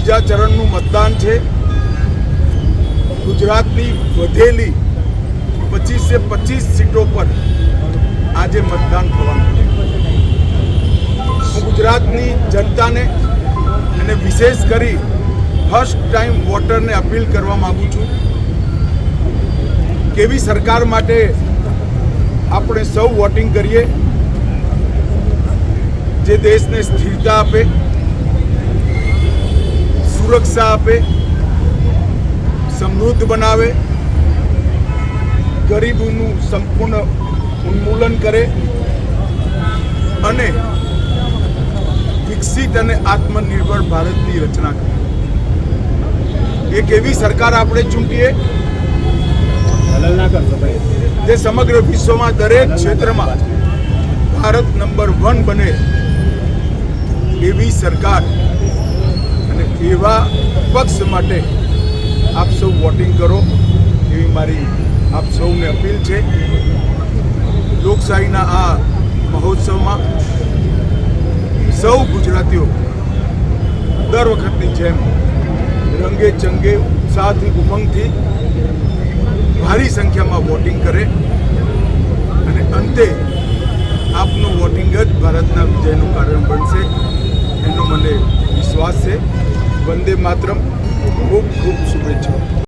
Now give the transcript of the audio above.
બીજા ચરણનું મતદાન છે। ગુજરાતની વધેલી 25 से 25 सीटों पर આજે મતદાન થવાનું છે। હું ગુજરાતની જનતાને અને વિશેષ કરી ફર્સ્ટ ટાઈમ વોટરને અપીલ કરવા માગું છું કેવી સરકાર માટે આપણે સૌ વોટિંગ કરીએ જે દેશને સ્થિરતા આપે, સુરક્ષા આપે, સમૃદ્ધ બનાવે, ગરીબોનું સંપૂર્ણ ઉન્મૂલન કરે અને વિકસિત અને આત્મનિર્ભર ભારતની રચના કરે। એક એવી સરકાર આપણે ચૂંટીએ જે સમગ્ર વિશ્વમાં દરેક ક્ષેત્રમાં ભારત નંબર 1 બને એવી સરકાર અને એવા પક્ષ માટે આપ સૌ વોટિંગ કરો એવી મારી આપ સૌને અપીલ છે। લોકશાહીના આ મહોત્સવમાં સૌ ગુજરાતીઓ દર વખતની જેમ રંગે ચંગે ઉત્સાહથી ઉમંગથી ભારી સંખ્યામાં વોટિંગ કરે અને અંતે આપનું વોટિંગ જ ભારતના વિજયનું કારણ બનશે એનો મને વિશ્વાસ છે। વંદે માતરમ। ખૂબ ખૂબ શુભેચ્છાઓ।